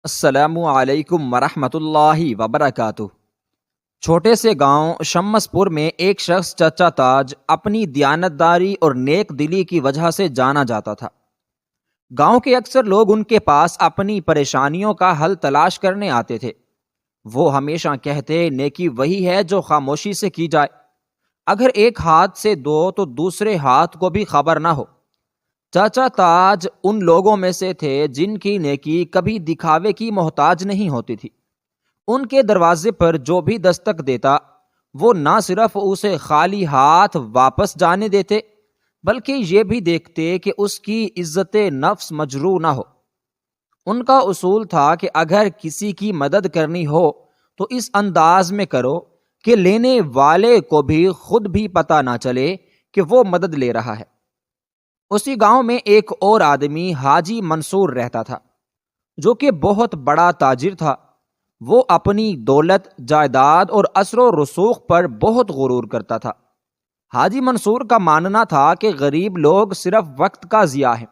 السلام علیکم ورحمۃ اللہ وبرکاتہ۔ چھوٹے سے گاؤں شمس پور میں ایک شخص چچا تاج اپنی دیانتداری اور نیک دلی کی وجہ سے جانا جاتا تھا۔ گاؤں کے اکثر لوگ ان کے پاس اپنی پریشانیوں کا حل تلاش کرنے آتے تھے۔ وہ ہمیشہ کہتے، نیکی وہی ہے جو خاموشی سے کی جائے، اگر ایک ہاتھ سے دو تو دوسرے ہاتھ کو بھی خبر نہ ہو۔ چاچا تاج ان لوگوں میں سے تھے جن کی نیکی کبھی دکھاوے کی محتاج نہیں ہوتی تھی۔ ان کے دروازے پر جو بھی دستک دیتا، وہ نہ صرف اسے خالی ہاتھ واپس جانے دیتے، بلکہ یہ بھی دیکھتے کہ اس کی عزت نفس مجروح نہ ہو۔ ان کا اصول تھا کہ اگر کسی کی مدد کرنی ہو تو اس انداز میں کرو کہ لینے والے کو بھی خود بھی پتہ نہ چلے کہ وہ مدد لے رہا ہے۔ اسی گاؤں میں ایک اور آدمی حاجی منصور رہتا تھا، جو کہ بہت بڑا تاجر تھا۔ وہ اپنی دولت، جائیداد اور اثر و رسوخ پر بہت غرور کرتا تھا۔ حاجی منصور کا ماننا تھا کہ غریب لوگ صرف وقت کا ضیاع ہے۔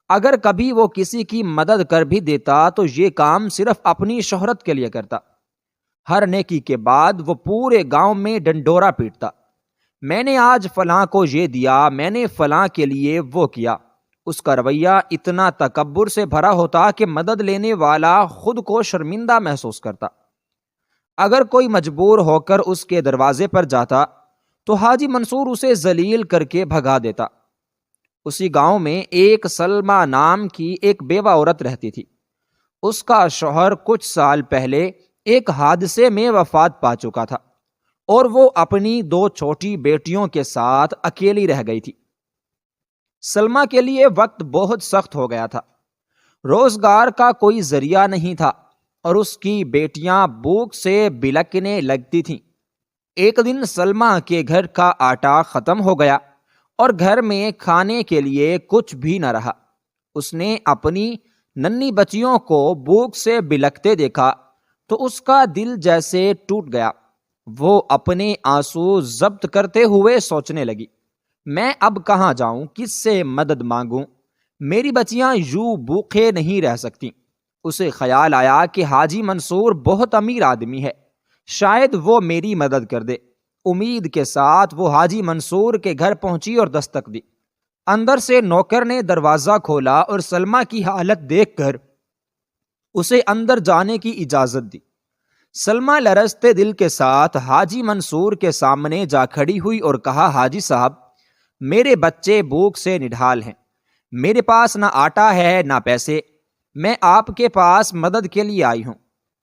اگر کبھی وہ کسی کی مدد کر بھی دیتا تو یہ کام صرف اپنی شہرت کے لیے کرتا۔ ہر نیکی کے بعد وہ پورے گاؤں میں ڈنڈورا پیٹتا، میں نے آج فلاں کو یہ دیا، میں نے فلاں کے لیے وہ کیا۔ اس کا رویہ اتنا تکبر سے بھرا ہوتا کہ مدد لینے والا خود کو شرمندہ محسوس کرتا۔ اگر کوئی مجبور ہو کر اس کے دروازے پر جاتا تو حاجی منصور اسے ذلیل کر کے بھگا دیتا۔ اسی گاؤں میں ایک سلمہ نام کی ایک بیوہ عورت رہتی تھی۔ اس کا شوہر کچھ سال پہلے ایک حادثے میں وفات پا چکا تھا اور وہ اپنی دو چھوٹی بیٹیوں کے ساتھ اکیلی رہ گئی تھی۔ سلمہ کے لیے وقت بہت سخت ہو گیا تھا، روزگار کا کوئی ذریعہ نہیں تھا اور اس کی بیٹیاں بھوک سے بلکنے لگتی تھیں۔ ایک دن سلمہ کے گھر کا آٹا ختم ہو گیا اور گھر میں کھانے کے لیے کچھ بھی نہ رہا۔ اس نے اپنی ننھی بچیوں کو بھوک سے بلکتے دیکھا تو اس کا دل جیسے ٹوٹ گیا۔ وہ اپنے آنسو ضبط کرتے ہوئے سوچنے لگی، میں اب کہاں جاؤں، کس سے مدد مانگوں؟ میری بچیاں یوں بھوکے نہیں رہ سکتی۔ اسے خیال آیا کہ حاجی منصور بہت امیر آدمی ہے، شاید وہ میری مدد کر دے۔ امید کے ساتھ وہ حاجی منصور کے گھر پہنچی اور دستک دی۔ اندر سے نوکر نے دروازہ کھولا اور سلمہ کی حالت دیکھ کر اسے اندر جانے کی اجازت دی۔ سلمہ لرزتے دل کے ساتھ حاجی منصور کے سامنے جا کھڑی ہوئی اور کہا، حاجی صاحب، میرے بچے بھوک سے نڈھال ہیں، میرے پاس نہ آٹا ہے نہ پیسے، میں آپ کے پاس مدد کے لیے آئی ہوں۔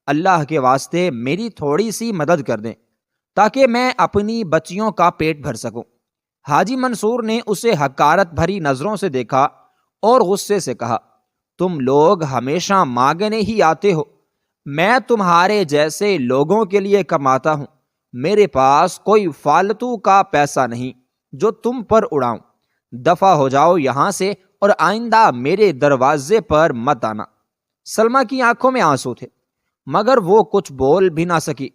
اللہ کے واسطے میری تھوڑی سی مدد کر دیں تاکہ میں اپنی بچیوں کا پیٹ بھر سکوں۔ حاجی منصور نے اسے حقارت بھری نظروں سے دیکھا اور غصے سے کہا، تم لوگ ہمیشہ مانگنے ہی آتے ہو، میں تمہارے جیسے لوگوں کے لیے کماتا ہوں، میرے پاس کوئی فالتو کا پیسہ نہیں جو تم پر اڑاؤں۔ دفع ہو جاؤ یہاں سے اور آئندہ میرے دروازے پر مت آنا۔ سلمہ کی آنکھوں میں آنسو تھے مگر وہ کچھ بول بھی نہ سکی۔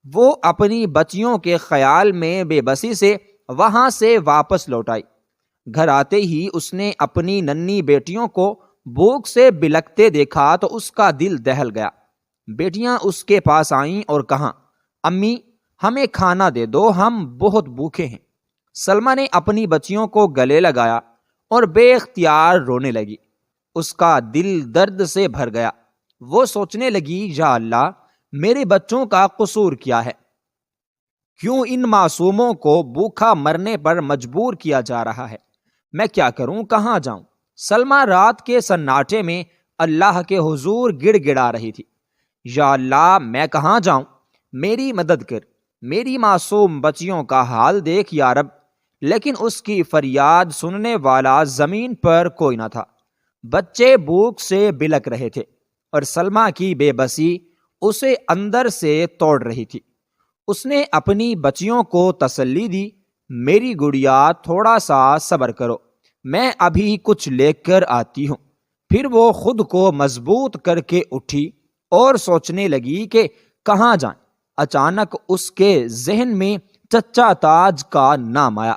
وہ اپنی بچیوں کے خیال میں بے بسی سے وہاں سے واپس لوٹ آئی۔ گھر آتے ہی اس نے اپنی ننھی بیٹیوں کو بھوک سے بلکتے دیکھا تو اس کا دل دہل گیا۔ بیٹیاں اس کے پاس آئیں اور کہاں، امی ہمیں کھانا دے دو، ہم بہت بھوکے ہیں۔ سلمہ نے اپنی بچیوں کو گلے لگایا اور بے اختیار رونے لگی۔ اس کا دل درد سے بھر گیا۔ وہ سوچنے لگی، یا اللہ، میرے بچوں کا قصور کیا ہے؟ کیوں ان معصوموں کو بھوکا مرنے پر مجبور کیا جا رہا ہے؟ میں کیا کروں، کہاں جاؤں؟ سلمہ رات کے سناٹے میں اللہ کے حضور گڑ گڑا رہی تھی، یا اللہ، میں کہاں جاؤں، میری مدد کر، میری معصوم بچیوں کا حال دیکھ یا رب۔ لیکن اس کی فریاد سننے والا زمین پر کوئی نہ تھا۔ بچے بھوک سے بلک رہے تھے اور سلمہ کی بے بسی اسے اندر سے توڑ رہی تھی۔ اس نے اپنی بچیوں کو تسلی دی، میری گڑیا تھوڑا سا صبر کرو، میں ابھی کچھ لے کر آتی ہوں۔ پھر وہ خود کو مضبوط کر کے اٹھی اور سوچنے لگی کہ کہاں جائیں۔ اچانک اس کے ذہن میں چچا تاج کا نام آیا۔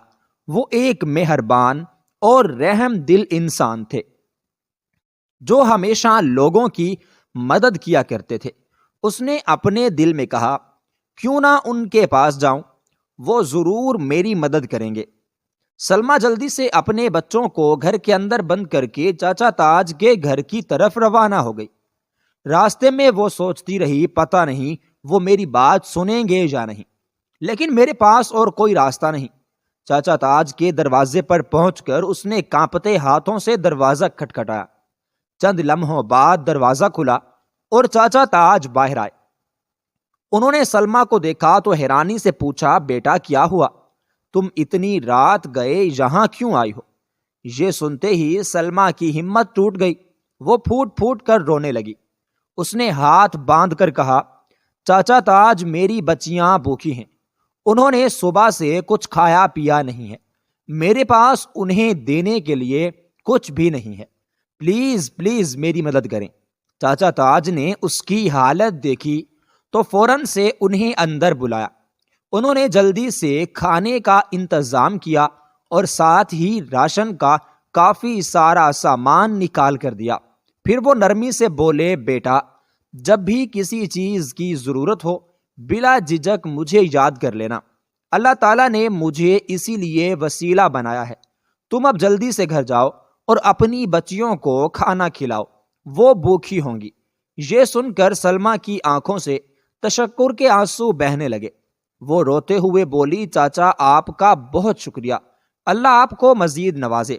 وہ ایک مہربان اور رحم دل انسان تھے جو ہمیشہ لوگوں کی مدد کیا کرتے تھے۔ اس نے اپنے دل میں کہا، کیوں نہ ان کے پاس جاؤں، وہ ضرور میری مدد کریں گے۔ سلمیٰ جلدی سے اپنے بچوں کو گھر کے اندر بند کر کے چاچا تاج کے گھر کی طرف روانہ ہو گئی۔ راستے میں وہ سوچتی رہی، پتہ نہیں وہ میری بات سنیں گے یا نہیں، لیکن میرے پاس اور کوئی راستہ نہیں۔ چاچا تاج کے دروازے پر پہنچ کر اس نے کانپتے ہاتھوں سے دروازہ کھٹکھٹایا۔ چند لمحوں بعد دروازہ کھلا اور چاچا تاج باہر آئے۔ انہوں نے سلمیٰ کو دیکھا تو حیرانی سے پوچھا، بیٹا کیا ہوا؟ تم اتنی رات گئے یہاں کیوں آئی ہو؟ یہ سنتے ہی سلمیٰ کی ہمت ٹوٹ گئی، وہ پھوٹ پھوٹ کر رونے لگی۔ اس نے ہاتھ باندھ کر کہا، چاچا تاج میری بچیاں بھوکی ہیں، انہوں نے صبح سے کچھ کھایا پیا نہیں ہے، میرے پاس انہیں دینے کے لیے کچھ بھی نہیں ہے، پلیز پلیز میری مدد کریں۔ چاچا تاج نے اس کی حالت دیکھی تو فوراً سے انہیں اندر بلایا۔ انہوں نے جلدی سے کھانے کا انتظام کیا اور ساتھ ہی راشن کا کافی سارا سامان نکال کر دیا۔ پھر وہ نرمی سے بولے، بیٹا جب بھی کسی چیز کی ضرورت ہو بلا جھجک مجھے یاد کر لینا، اللہ تعالیٰ نے مجھے اسی لیے وسیلہ بنایا ہے۔ تم اب جلدی سے گھر جاؤ اور اپنی بچیوں کو کھانا کھلاؤ، وہ بھوکی ہوں گی۔ یہ سن کر سلمیٰ کی آنکھوں سے تشکر کے آنسو بہنے لگے۔ وہ روتے ہوئے بولی، چاچا آپ کا بہت شکریہ، اللہ آپ کو مزید نوازے۔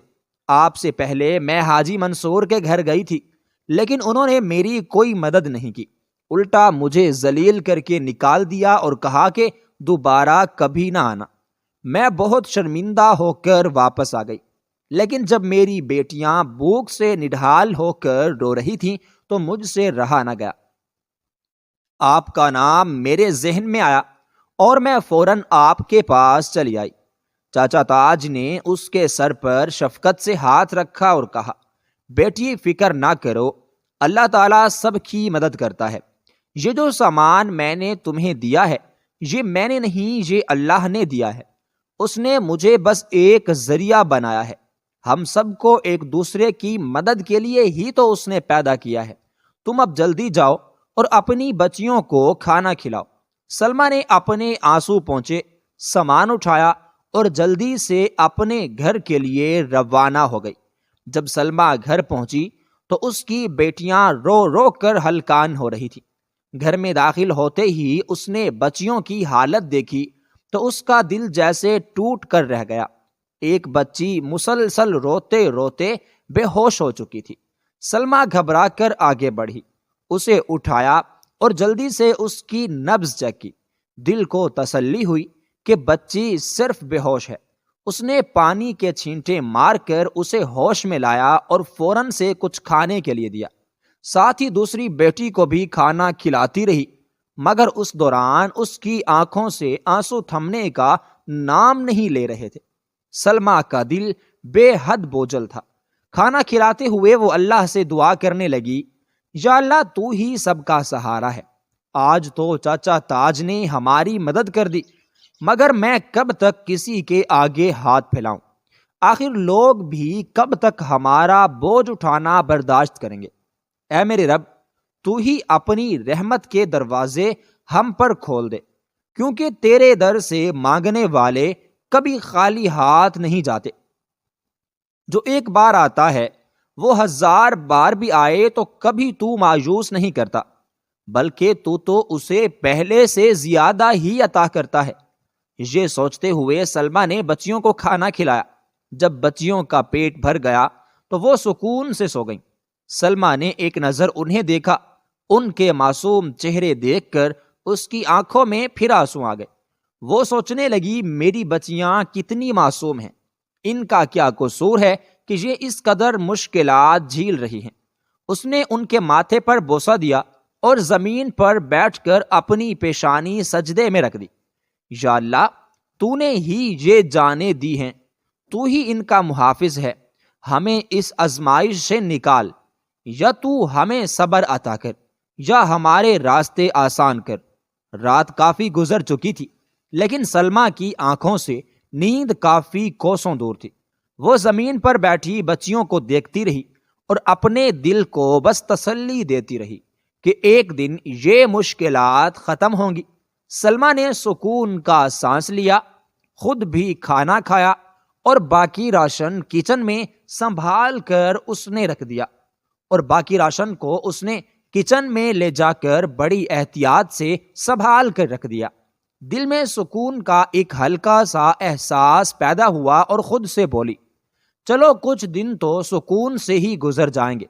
آپ سے پہلے میں حاجی منصور کے گھر گئی تھی، لیکن انہوں نے میری کوئی مدد نہیں کی، الٹا مجھے ذلیل کر کے نکال دیا اور کہا کہ دوبارہ کبھی نہ آنا۔ میں بہت شرمندہ ہو کر واپس آ گئی، لیکن جب میری بیٹیاں بھوک سے نڈھال ہو کر رو رہی تھیں تو مجھ سے رہا نہ گیا۔ آپ کا نام میرے ذہن میں آیا اور میں فوراً آپ کے پاس چلی آئی۔ چاچا تاج نے اس کے سر پر شفقت سے ہاتھ رکھا اور کہا، بیٹی فکر نہ کرو، اللہ تعالیٰ سب کی مدد کرتا ہے۔ یہ جو سامان میں نے تمہیں دیا ہے یہ میں نے نہیں، یہ اللہ نے دیا ہے۔ اس نے مجھے بس ایک ذریعہ بنایا ہے، ہم سب کو ایک دوسرے کی مدد کے لیے ہی تو اس نے پیدا کیا ہے۔ تم اب جلدی جاؤ اور اپنی بچیوں کو کھانا کھلاؤ۔ سلمیٰ نے اپنے آنسو پونچھے، سامان اٹھایا اور جلدی سے اپنے گھر کے لیے روانہ ہو گئی۔ جب سلمیٰ گھر پہنچی تو اس کی بیٹیاں رو رو کر ہلکان ہو رہی تھیں۔ گھر میں داخل ہوتے ہی اس نے بچیوں کی حالت دیکھی تو اس کا دل جیسے ٹوٹ کر رہ گیا۔ ایک بچی مسلسل روتے روتے بے ہوش ہو چکی تھی۔ سلمیٰ گھبرا کر آگے بڑھی، اسے اٹھایا اور جلدی سے اس کی نبض چیک کی۔ دل کو تسلی ہوئی کہ بچی صرف بے ہوش ہے۔ اس نے پانی کے چھینٹے مار کر اسے ہوش میں لایا اور فوراً سے کچھ کھانے کے لیے دیا۔ ساتھ ہی دوسری بیٹی کو بھی کھانا کھلاتی رہی، مگر اس دوران اس کی آنکھوں سے آنسو تھمنے کا نام نہیں لے رہے تھے۔ سلمیٰ کا دل بے حد بوجھل تھا۔ کھانا کھلاتے ہوئے وہ اللہ سے دعا کرنے لگی، یا اللہ تو ہی سب کا سہارا ہے، آج تو چاچا تاج نے ہماری مدد کر دی، مگر میں کب تک کسی کے آگے ہاتھ پھیلاؤں؟ آخر لوگ بھی کب تک ہمارا بوجھ اٹھانا برداشت کریں گے؟ اے میرے رب، تو ہی اپنی رحمت کے دروازے ہم پر کھول دے، کیونکہ تیرے در سے مانگنے والے کبھی خالی ہاتھ نہیں جاتے۔ جو ایک بار آتا ہے وہ 1000 بار بھی آئے تو کبھی تو مایوس نہیں کرتا، بلکہ تو اسے پہلے سے زیادہ ہی عطا کرتا ہے۔ یہ سوچتے ہوئے سلمیٰ نے بچیوں کو کھانا کھلایا۔ جب بچیوں کا پیٹ بھر گیا تو وہ سکون سے سو گئیں۔ سلمیٰ نے ایک نظر انہیں دیکھا، ان کے معصوم چہرے دیکھ کر اس کی آنکھوں میں پھر آنسو آ گئے۔ وہ سوچنے لگی، میری بچیاں کتنی معصوم ہیں، ان کا کیا قصور ہے کہ یہ اس قدر مشکلات جھیل رہی ہیں۔ اس نے ان کے ماتھے پر بوسہ دیا اور زمین پر بیٹھ کر اپنی پیشانی سجدے میں رکھ دی۔ یا اللہ، تو نے ہی یہ جانیں دی ہیں، تو ہی ان کا محافظ ہے، ہمیں اس آزمائش سے نکال، یا تو ہمیں صبر عطا کر یا ہمارے راستے آسان کر۔ رات کافی گزر چکی تھی، لیکن سلمیٰ کی آنکھوں سے نیند کافی کوسوں دور تھی۔ وہ زمین پر بیٹھی بچیوں کو دیکھتی رہی اور اپنے دل کو بس تسلی دیتی رہی کہ ایک دن یہ مشکلات ختم ہوں گی۔ سلمہ نے سکون کا سانس لیا، خود بھی کھانا کھایا اور باقی راشن کچن میں سنبھال کر اس نے رکھ دیا، اور باقی راشن کو اس نے کچن میں لے جا کر بڑی احتیاط سے سنبھال کر رکھ دیا۔ دل میں سکون کا ایک ہلکا سا احساس پیدا ہوا اور خود سے بولی، چلو کچھ دن تو سکون سے ہی گزر جائیں گے،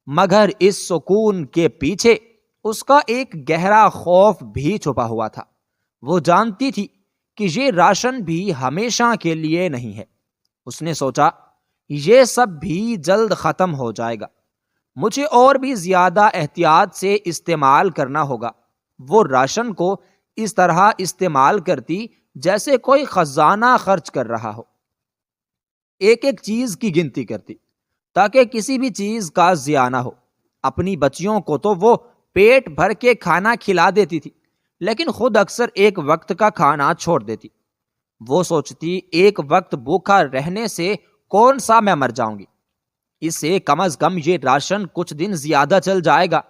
مگر اس سکون کے پیچھے اس کا ایک گہرا خوف بھی چھپا ہوا تھا۔ وہ جانتی تھی کہ یہ راشن بھی ہمیشہ کے لیے نہیں ہے۔ اس نے سوچا یہ سب بھی جلد ختم ہو جائے گا، مجھے اور بھی زیادہ احتیاط سے استعمال کرنا ہوگا۔ وہ راشن کو اس طرح استعمال کرتی جیسے کوئی خزانہ خرچ کر رہا ہو، ایک ایک چیز کی گنتی کرتی تاکہ کسی بھی چیز کا ضیاع نہ ہو۔ اپنی بچیوں کو تو وہ پیٹ بھر کے کھانا کھلا دیتی تھی، لیکن خود اکثر ایک وقت کا کھانا چھوڑ دیتی۔ وہ سوچتی ایک وقت بھوکا رہنے سے کون سا میں مر جاؤں گی، اس سے کم از کم یہ راشن کچھ دن زیادہ چل جائے گا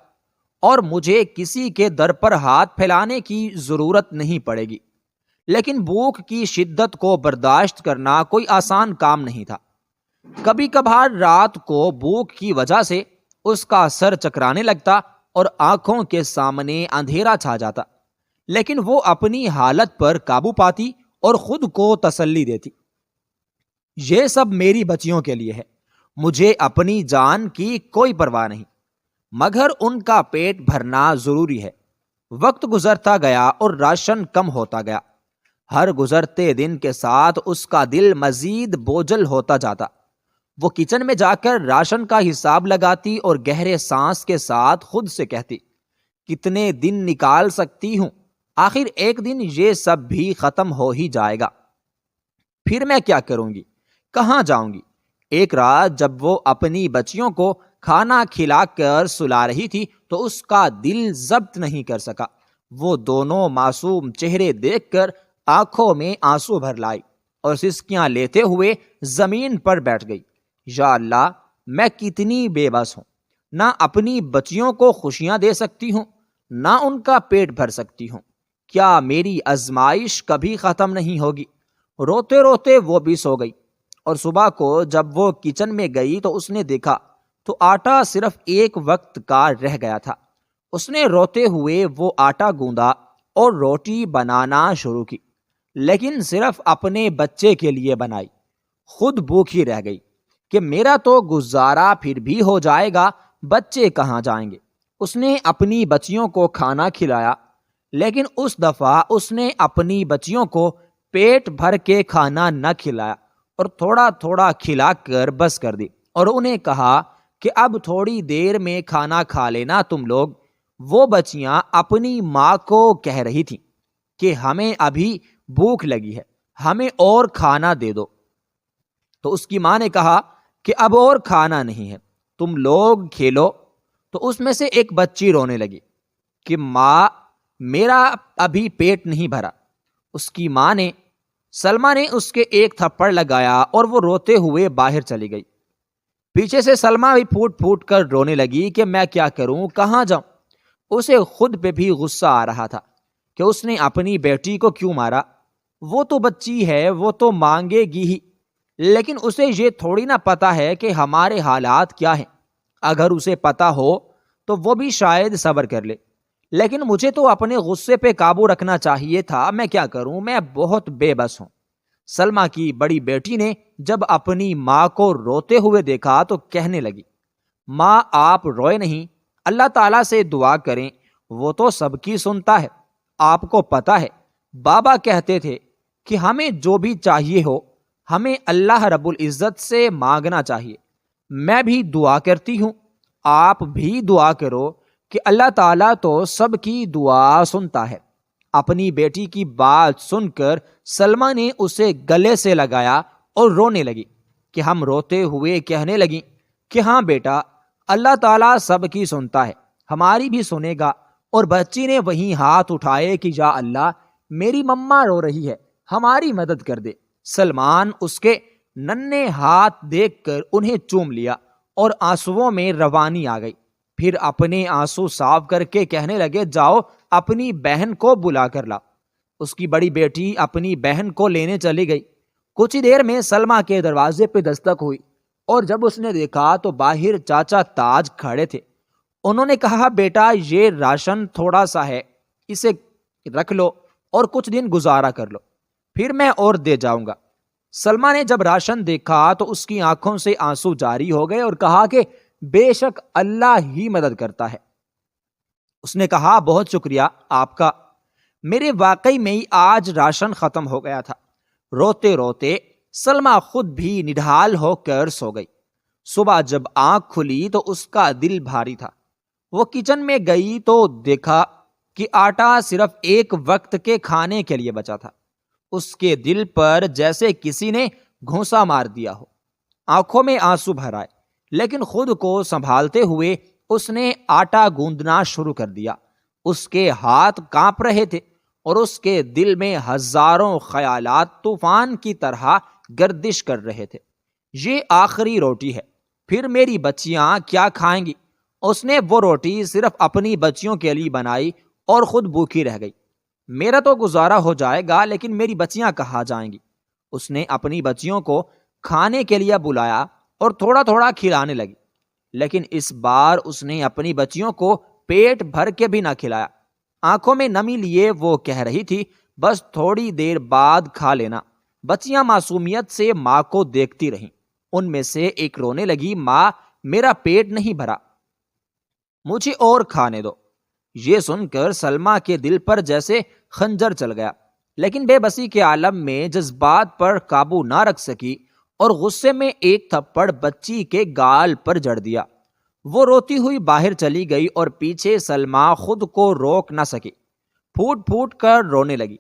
اور مجھے کسی کے در پر ہاتھ پھیلانے کی ضرورت نہیں پڑے گی۔ لیکن بھوک کی شدت کو برداشت کرنا کوئی آسان کام نہیں تھا۔ کبھی کبھار رات کو بھوک کی وجہ سے اس کا سر چکرانے لگتا اور آنکھوں کے سامنے اندھیرا چھا جاتا، لیکن وہ اپنی حالت پر قابو پاتی اور خود کو تسلی دیتی، یہ سب میری بچیوں کے لیے ہے، مجھے اپنی جان کی کوئی پرواہ نہیں، مگر ان کا پیٹ بھرنا ضروری ہے۔ وقت گزرتا گیا اور راشن کم ہوتا گیا۔ ہر گزرتے دن کے ساتھ اس کا دل مزید بوجھل ہوتا جاتا۔ وہ کچن میں جا کر راشن کا حساب لگاتی اور گہرے سانس کے ساتھ خود سے کہتی، کتنے دن نکال سکتی ہوں، آخر ایک دن یہ سب بھی ختم ہو ہی جائے گا، پھر میں کیا کروں گی، کہاں جاؤں گی۔ ایک رات جب وہ اپنی بچیوں کو کھانا کھلا کر سلا رہی تھی تو اس کا دل ضبط نہیں کر سکا۔ وہ دونوں معصوم چہرے دیکھ کر آنکھوں میں آنسو بھر لائی اور سسکیاں لیتے ہوئے زمین پر بیٹھ گئی۔ یا اللہ، میں کتنی بے بس ہوں، نہ اپنی بچیوں کو خوشیاں دے سکتی ہوں، نہ ان کا پیٹ بھر سکتی ہوں، کیا میری آزمائش کبھی ختم نہیں ہوگی؟ روتے روتے وہ بھی سو گئی، اور صبح کو جب وہ کچن میں گئی تو اس نے دیکھا تو آٹا صرف ایک وقت کا رہ گیا تھا۔ اس نے روتے ہوئے وہ آٹا گوندا اور روٹی بنانا شروع کی، لیکن صرف اپنے بچے کے لیے بنائی۔ خود بھوکی رہ گئی کہ میرا تو گزارا پھر بھی ہو جائے گا، بچے کہاں جائیں گے۔ اس نے اپنی بچیوں کو کھانا کھلایا، لیکن اس دفعہ اس نے اپنی بچیوں کو پیٹ بھر کے کھانا نہ کھلایا اور تھوڑا تھوڑا کھلا کر بس کر دی، اور انہیں کہا کہ اب تھوڑی دیر میں کھانا کھا لینا تم لوگ۔ وہ بچیاں اپنی ماں کو کہہ رہی تھیں کہ ہمیں ابھی بھوک لگی ہے، ہمیں اور کھانا دے دو۔ تو اس کی ماں نے کہا کہ اب اور کھانا نہیں ہے، تم لوگ کھیلو۔ تو اس میں سے ایک بچی رونے لگی کہ ماں، میرا ابھی پیٹ نہیں بھرا۔ اس کی ماں نے، سلمہ نے اس کے ایک تھپڑ لگایا اور وہ روتے ہوئے باہر چلی گئی۔ پیچھے سے سلمہ بھی پھوٹ پھوٹ کر رونے لگی کہ میں کیا کروں، کہاں جاؤں۔ اسے خود پہ بھی غصہ آ رہا تھا کہ اس نے اپنی بیٹی کو کیوں مارا۔ وہ تو بچی ہے، وہ تو مانگے گی ہی، لیکن اسے یہ تھوڑی نہ پتا ہے کہ ہمارے حالات کیا ہیں۔ اگر اسے پتا ہو تو وہ بھی شاید صبر کر لے، لیکن مجھے تو اپنے غصے پہ قابو رکھنا چاہیے تھا، میں کیا کروں، میں بہت بے بس ہوں۔ سلمہ کی بڑی بیٹی نے جب اپنی ماں کو روتے ہوئے دیکھا تو کہنے لگی، ماں آپ روئے نہیں، اللہ تعالیٰ سے دعا کریں، وہ تو سب کی سنتا ہے۔ آپ کو پتا ہے بابا کہتے تھے کہ ہمیں جو بھی چاہیے ہو ہمیں اللہ رب العزت سے مانگنا چاہیے۔ میں بھی دعا کرتی ہوں، آپ بھی دعا کرو کہ اللہ تعالیٰ تو سب کی دعا سنتا ہے۔ اپنی بیٹی کی بات سن کر سلمہ نے اسے گلے سے لگایا اور رونے لگی کہ ہم روتے ہوئے کہنے لگیں کہ ہاں بیٹا، اللہ تعالیٰ سب کی سنتا ہے، ہماری بھی سنے گا۔ اور بچی نے وہیں ہاتھ اٹھائے کہ یا اللہ، میری مما رو رہی ہے، ہماری مدد کر دے۔ سلمان اس کے ننھے ہاتھ دیکھ کر انہیں چوم لیا اور آنسوؤں میں روانی آ گئی۔ پھر اپنے آنسو صاف کر کے کہنے لگے جاؤ اپنی بہن کو بلا کر لا۔ اس کی بڑی بیٹی اپنی بہن کو لینے چلی گئی۔ کچھ ہی دیر میں سلمیٰ کے دروازے پہ دستک ہوئی اور جب اس نے دیکھا تو باہر چاچا تاج کھڑے تھے۔ انہوں نے کہا بیٹا یہ راشن تھوڑا سا ہے، اسے رکھ لو اور کچھ دن گزارا کر لو، پھر میں اور دے جاؤں گا۔ سلمیٰ نے جب راشن دیکھا تو اس کی آنکھوں سے آنسو جاری ہو گئے اور کہا کہ بے شک اللہ ہی مدد کرتا ہے۔ اس نے کہا بہت شکریہ آپ کا، میرے واقعی میں ہی آج راشن ختم ہو گیا تھا۔ روتے روتے سلمیٰ خود بھی نڈھال ہو کر سو گئی۔ صبح جب آنکھ کھلی تو اس کا دل بھاری تھا۔ وہ کچن میں گئی تو دیکھا کہ آٹا صرف ایک وقت کے کھانے کے لیے بچا تھا۔ اس کے دل پر جیسے کسی نے گھونسا مار دیا ہو۔ آنکھوں میں آنسو بھر آئے، لیکن خود کو سنبھالتے ہوئے اس نے آٹا گوندنا شروع کر دیا۔ اس کے ہاتھ کانپ رہے تھے اور اس کے دل میں ہزاروں خیالات طوفان کی طرح گردش کر رہے تھے۔ یہ آخری روٹی ہے، پھر میری بچیاں کیا کھائیں گی؟ اس نے وہ روٹی صرف اپنی بچیوں کے لیے بنائی اور خود بھوکی رہ گئی۔ میرا تو گزارا ہو جائے گا لیکن میری بچیاں کہاں جائیں گی؟ اس نے اپنی بچیوں کو کھانے کے لیے بلایا اور تھوڑا تھوڑا کھلانے لگی، لیکن اس بار اس نے اپنی بچیوں کو پیٹ بھر کے بھی نہ کھلایا۔ آنکھوں میں نمی لیے وہ کہہ رہی تھی بس تھوڑی دیر بعد کھا لینا۔ بچیاں معصومیت سے ماں کو دیکھتی رہیں۔ ان میں سے ایک رونے لگی ماں میرا پیٹ نہیں بھرا، مجھے اور کھانے دو۔ یہ سن کر سلمیٰ کے دل پر جیسے خنجر چل گیا، لیکن بے بسی کے عالم میں جذبات پر قابو نہ رکھ سکی اور غصے میں ایک تھپڑ بچی کے گال پر جڑ دیا۔ وہ روتی ہوئی باہر چلی گئی اور پیچھے سلمیٰ خود کو روک نہ سکی، پھوٹ پھوٹ کر رونے لگی۔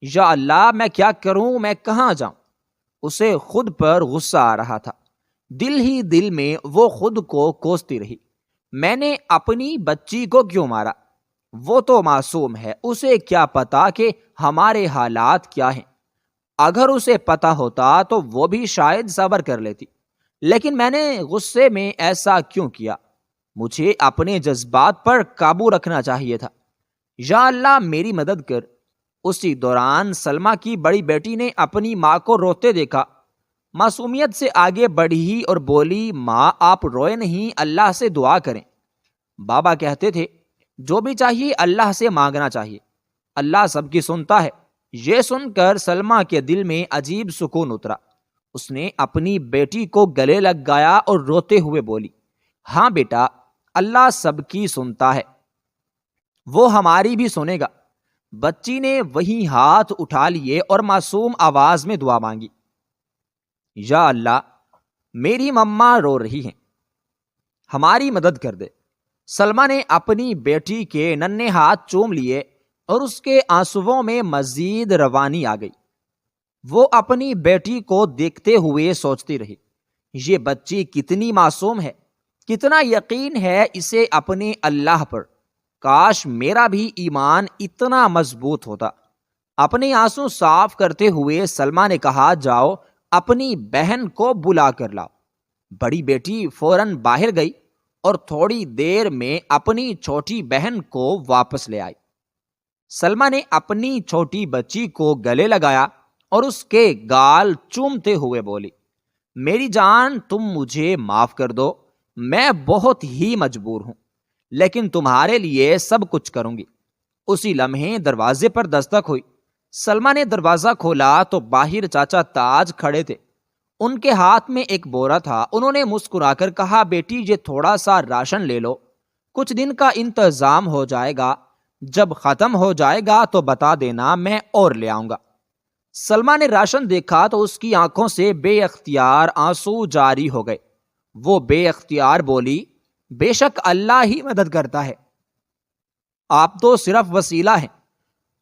یا اللہ میں کیا کروں، میں کہاں جاؤں؟ اسے خود پر غصہ آ رہا تھا۔ دل ہی دل میں وہ خود کو کوستی رہی، میں نے اپنی بچی کو کیوں مارا؟ وہ تو معصوم ہے، اسے کیا پتا کہ ہمارے حالات کیا ہیں؟ اگر اسے پتا ہوتا تو وہ بھی شاید صبر کر لیتی، لیکن میں نے غصے میں ایسا کیوں کیا؟ مجھے اپنے جذبات پر قابو رکھنا چاہیے تھا۔ یا اللہ میری مدد کر۔ اسی دوران سلمیٰ کی بڑی بیٹی نے اپنی ماں کو روتے دیکھا، معصومیت سے آگے بڑھی اور بولی ماں آپ روئے نہیں، اللہ سے دعا کریں۔ بابا کہتے تھے جو بھی چاہیے اللہ سے مانگنا چاہیے، اللہ سب کی سنتا ہے۔ یہ سن کر سلمیٰ کے دل میں عجیب سکون اترا۔ اس نے اپنی بیٹی کو گلے لگ گایا اور روتے ہوئے بولی ہاں بیٹا، اللہ سب کی سنتا ہے، وہ ہماری بھی سنے گا۔ بچی نے وہی ہاتھ اٹھا لیے اور معصوم آواز میں دعا مانگی، یا اللہ میری مما رو رہی ہیں، ہماری مدد کر دے۔ سلمیٰ نے اپنی بیٹی کے ننھے ہاتھ چوم لیے اور اس کے آنسوؤں میں مزید روانی آ گئی۔ وہ اپنی بیٹی کو دیکھتے ہوئے سوچتی رہی یہ بچی کتنی معصوم ہے، کتنا یقین ہے اسے اپنے اللہ پر، کاش میرا بھی ایمان اتنا مضبوط ہوتا۔ اپنے آنسو صاف کرتے ہوئے سلمیٰ نے کہا جاؤ اپنی بہن کو بلا کر لاؤ۔ بڑی بیٹی فوراً باہر گئی اور تھوڑی دیر میں اپنی چھوٹی بہن کو واپس لے آئی۔ سلمیٰ نے اپنی چھوٹی بچی کو گلے لگایا اور اس کے گال چومتے ہوئے بولی میری جان تم مجھے معاف کر دو، میں بہت ہی مجبور ہوں، لیکن تمہارے لیے سب کچھ کروں گی۔ اسی لمحے دروازے پر دستک ہوئی۔ سلمیٰ نے دروازہ کھولا تو باہر چاچا تاج کھڑے تھے۔ ان کے ہاتھ میں ایک بورا تھا۔ انہوں نے مسکرا کر کہا بیٹی یہ تھوڑا سا راشن لے لو، کچھ دن کا انتظام ہو جائے گا، جب ختم ہو جائے گا تو بتا دینا، میں اور لے آؤں گا۔ سلمیٰ نے راشن دیکھا تو اس کی آنکھوں سے بے اختیار آنسو جاری ہو گئے۔ وہ بے اختیار بولی بے شک اللہ ہی مدد کرتا ہے، آپ تو صرف وسیلہ ہیں۔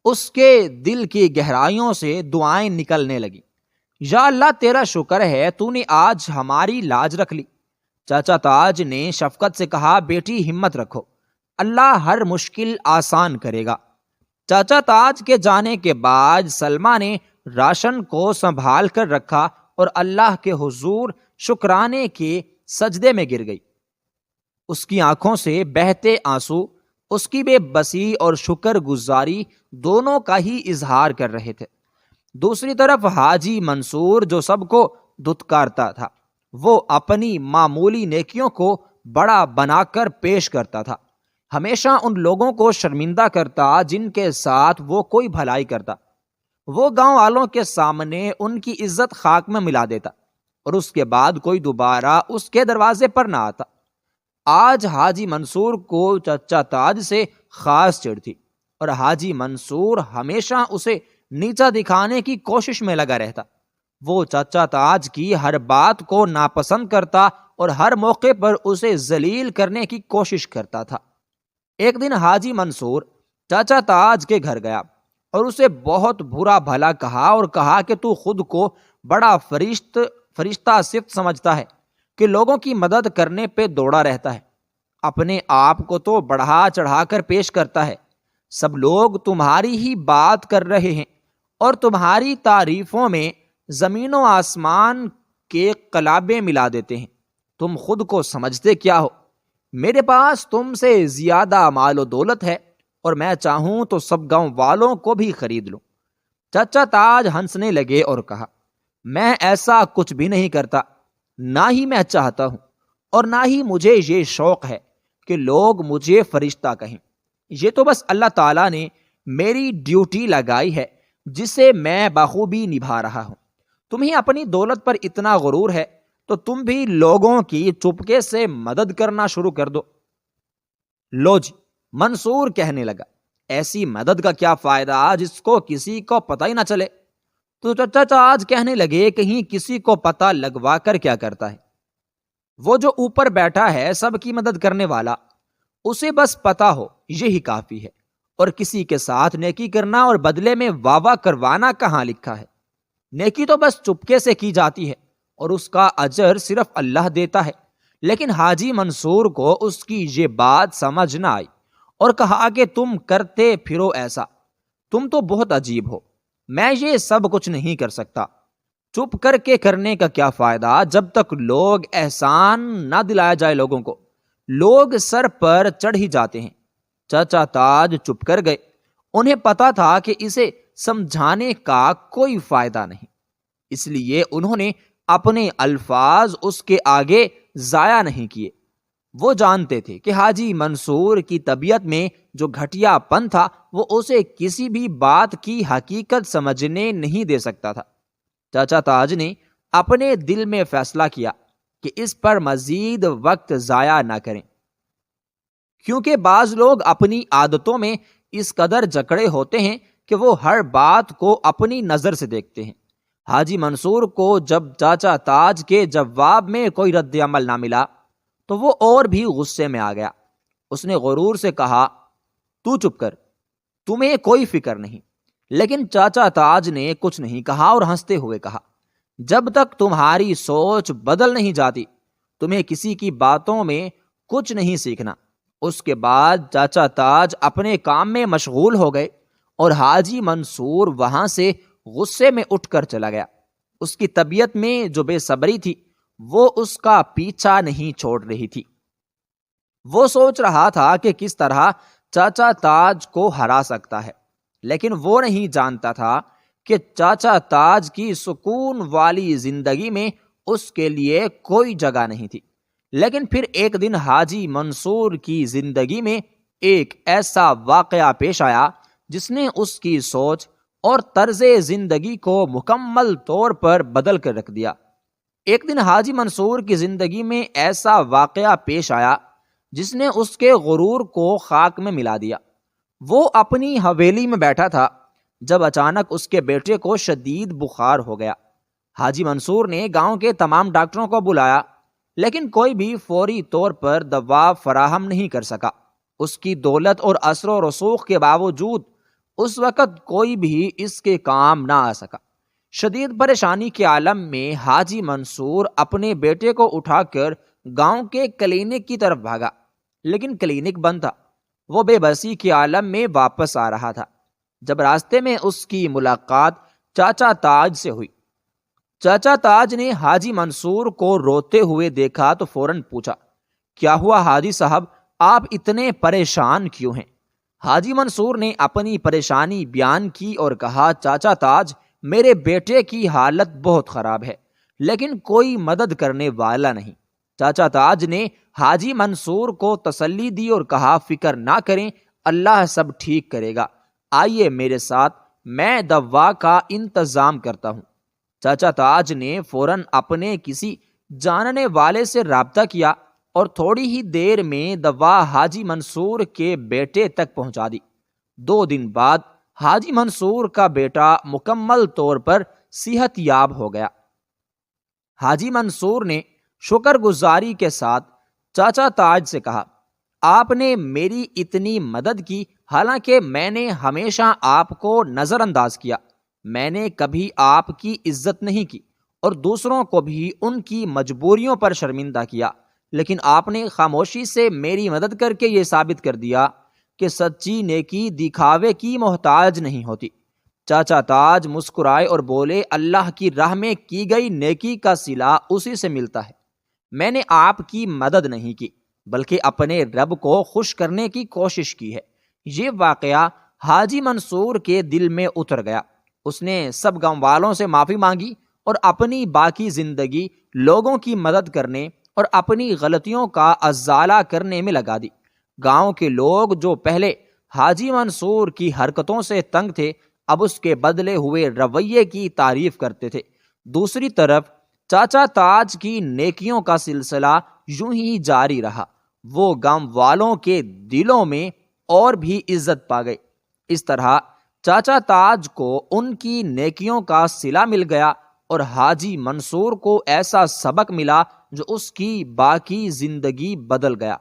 اس کے دل کی گہرائیوں سے دعائیں نکلنے لگی، یا اللہ تیرا شکر ہے تو نے آج ہماری لاج رکھ لی۔ چاچا تاج نے شفقت سے کہا بیٹی ہمت رکھو، اللہ ہر مشکل آسان کرے گا۔ چاچا تاج کے جانے کے بعد سلمیٰ نے راشن کو سنبھال کر رکھا اور اللہ کے حضور شکرانے کے سجدے میں گر گئی۔ اس کی آنکھوں سے بہتے آنسو اس کی بے بسی اور شکر گزاری دونوں کا ہی اظہار کر رہے تھے۔ دوسری طرف حاجی منصور جو سب کو دھتکارتا تھا، وہ اپنی معمولی نیکیوں کو بڑا بنا کر پیش کرتا تھا، ہمیشہ ان لوگوں کو شرمندہ کرتا جن کے ساتھ وہ کوئی بھلائی کرتا۔ وہ گاؤں والوں کے سامنے ان کی عزت خاک میں ملا دیتا اور اس کے بعد کوئی دوبارہ اس کے دروازے پر نہ آتا۔ آج حاجی منصور کو چچا تاج سے خاص چڑ تھی اور حاجی منصور ہمیشہ اسے نیچا دکھانے کی کوشش میں لگا رہتا۔ وہ چچا تاج کی ہر بات کو ناپسند کرتا اور ہر موقع پر اسے ذلیل کرنے کی کوشش کرتا تھا۔ ایک دن حاجی منصور چچا تاج کے گھر گیا اور اسے بہت برا بھلا کہا اور کہا کہ تو خود کو بڑا فرشتہ صفت سمجھتا ہے کہ لوگوں کی مدد کرنے پہ دوڑا رہتا ہے، اپنے آپ کو تو بڑھا چڑھا کر پیش کرتا ہے۔ سب لوگ تمہاری ہی بات کر رہے ہیں اور تمہاری تعریفوں میں زمین و آسمان کے قلابے ملا دیتے ہیں۔ تم خود کو سمجھتے کیا ہو؟ میرے پاس تم سے زیادہ مال و دولت ہے اور میں چاہوں تو سب گاؤں والوں کو بھی خرید لوں۔ چچا تاج ہنسنے لگے اور کہا، میں ایسا کچھ بھی نہیں کرتا، نہ ہی میں چاہتا ہوں اور نہ ہی مجھے یہ شوق ہے کہ لوگ مجھے فرشتہ کہیں۔ یہ تو بس اللہ تعالیٰ نے میری ڈیوٹی لگائی ہے جسے میں بخوبی نبھا رہا ہوں۔ تمہیں اپنی دولت پر اتنا غرور ہے تو تم بھی لوگوں کی چپکے سے مدد کرنا شروع کر دو۔ لو جی، منصور کہنے لگا، ایسی مدد کا کیا فائدہ جس کو کسی کو پتہ ہی نہ چلے؟ تو چچا تاج کہنے لگے، کہیں کسی کو پتہ لگوا کر کیا کرتا ہے؟ وہ جو اوپر بیٹھا ہے سب کی مدد کرنے والا، اسے بس پتہ ہو یہی کافی ہے، اور کسی کے ساتھ نیکی کرنا اور بدلے میں واہ واہ کروانا کہاں لکھا ہے؟ نیکی تو بس چپکے سے کی جاتی ہے اور اس کا اجر صرف اللہ دیتا ہے۔ لیکن حاجی منصور کو اس کی یہ بات سمجھ نہ آئی اور کہا کہ تم کرتے پھرو ایسا، تم تو بہت عجیب ہو، میں یہ سب کچھ نہیں کر سکتا۔ چپ کر کے کرنے کا کیا فائدہ جب تک لوگ احسان نہ دلایا جائے لوگوں کو؟ لوگ سر پر چڑھ ہی جاتے ہیں۔ چچا تاج چپ کر گئے۔ انہیں پتا تھا کہ اسے سمجھانے کا کوئی فائدہ نہیں، اس لیے انہوں نے اپنے الفاظ اس کے آگے ضائع نہیں کیے۔ وہ جانتے تھے کہ حاجی منصور کی طبیعت میں جو گھٹیا پن تھا وہ اسے کسی بھی بات کی حقیقت سمجھنے نہیں دے سکتا تھا۔ چچا تاج نے اپنے دل میں فیصلہ کیا کہ اس پر مزید وقت ضائع نہ کریں، کیونکہ بعض لوگ اپنی عادتوں میں اس قدر جکڑے ہوتے ہیں کہ وہ ہر بات کو اپنی نظر سے دیکھتے ہیں۔ حاجی منصور کو جب چچا تاج کے جواب میں کوئی رد عمل نہ ملا تو وہ اور بھی غصے میں آ گیا۔ اس نے غرور سے کہا، تو چپ کر، تمہیں کوئی فکر نہیں۔ لیکن چچا تاج نے کچھ نہیں کہا اور ہنستے ہوئے کہا، جب تک تمہاری سوچ بدل نہیں جاتی تمہیں کسی کی باتوں میں کچھ نہیں سیکھنا۔ اس کے بعد چچا تاج اپنے کام میں مشغول ہو گئے اور حاجی منصور وہاں سے غصے میں اٹھ کر چلا گیا۔ اس کی طبیعت میں جو بے صبری تھی وہ اس کا پیچھا نہیں چھوڑ رہی تھی۔ وہ سوچ رہا تھا کہ کس طرح چچا تاج کو ہرا سکتا ہے، لیکن وہ نہیں جانتا تھا کہ چچا تاج کی سکون والی زندگی میں اس کے لیے کوئی جگہ نہیں تھی۔ لیکن پھر ایک دن حاجی منصور کی زندگی میں ایک ایسا واقعہ پیش آیا جس نے اس کی سوچ اور طرز زندگی کو مکمل طور پر بدل کر رکھ دیا۔ ایک دن حاجی منصور کی زندگی میں ایسا واقعہ پیش آیا جس نے اس کے غرور کو خاک میں ملا دیا۔ وہ اپنی حویلی میں بیٹھا تھا جب اچانک اس کے بیٹے کو شدید بخار ہو گیا۔ حاجی منصور نے گاؤں کے تمام ڈاکٹروں کو بلایا، لیکن کوئی بھی فوری طور پر دوا فراہم نہیں کر سکا۔ اس کی دولت اور اثر و رسوخ کے باوجود اس وقت کوئی بھی اس کے کام نہ آ سکا۔ شدید پریشانی کے عالم میں حاجی منصور اپنے بیٹے کو اٹھا کر گاؤں کے کلینک کی طرف بھاگا، لیکن کلینک بند تھا۔ وہ بے بسی کے عالم میں واپس آ رہا تھا جب راستے میں اس کی ملاقات چچا تاج سے ہوئی۔ چچا تاج نے حاجی منصور کو روتے ہوئے دیکھا تو فوراً پوچھا، کیا ہوا حاجی صاحب، آپ اتنے پریشان کیوں ہیں؟ حاجی منصور نے اپنی پریشانی بیان کی اور کہا، چاچا تاج، میرے بیٹے کی حالت بہت خراب ہے لیکن کوئی مدد کرنے والا نہیں۔ چاچا تاج نے حاجی منصور کو تسلی دی اور کہا، فکر نہ کریں، اللہ سب ٹھیک کرے گا، آئیے میرے ساتھ، میں دوا کا انتظام کرتا ہوں۔ چاچا تاج نے فوراً اپنے کسی جاننے والے سے رابطہ کیا اور تھوڑی ہی دیر میں دوا حاجی منصور کے بیٹے تک پہنچا دی۔ 2 دن بعد حاجی منصور کا بیٹا مکمل طور پر صحت یاب ہو گیا۔ حاجی منصور نے شکر گزاری کے ساتھ چاچا تاج سے کہا، آپ نے میری اتنی مدد کی، حالانکہ میں نے ہمیشہ آپ کو نظر انداز کیا، میں نے کبھی آپ کی عزت نہیں کی اور دوسروں کو بھی ان کی مجبوریوں پر شرمندہ کیا، لیکن آپ نے خاموشی سے میری مدد کر کے یہ ثابت کر دیا کہ سچی نیکی دکھاوے کی محتاج نہیں ہوتی۔ چاچا تاج مسکرائے اور بولے، اللہ کی راہ میں کی گئی نیکی کا صلہ اسی سے ملتا ہے۔ میں نے آپ کی مدد نہیں کی بلکہ اپنے رب کو خوش کرنے کی کوشش کی ہے۔ یہ واقعہ حاجی منصور کے دل میں اتر گیا۔ اس نے سب گاؤں والوں سے معافی مانگی اور اپنی باقی زندگی لوگوں کی مدد کرنے اور اپنی غلطیوں کا ازالہ کرنے میں لگا دی۔ گاؤں کے لوگ جو پہلے حاجی منصور کی حرکتوں سے تنگ تھے، اب اس کے بدلے ہوئے رویے کی تعریف کرتے تھے۔ دوسری طرف چاچا تاج کی نیکیوں کا سلسلہ یوں ہی جاری رہا، وہ گاؤں والوں کے دلوں میں اور بھی عزت پا گئے۔ اس طرح چاچا تاج کو ان کی نیکیوں کا صلہ مل گیا اور حاجی منصور کو ایسا سبق ملا جو اس کی باقی زندگی بدل گیا۔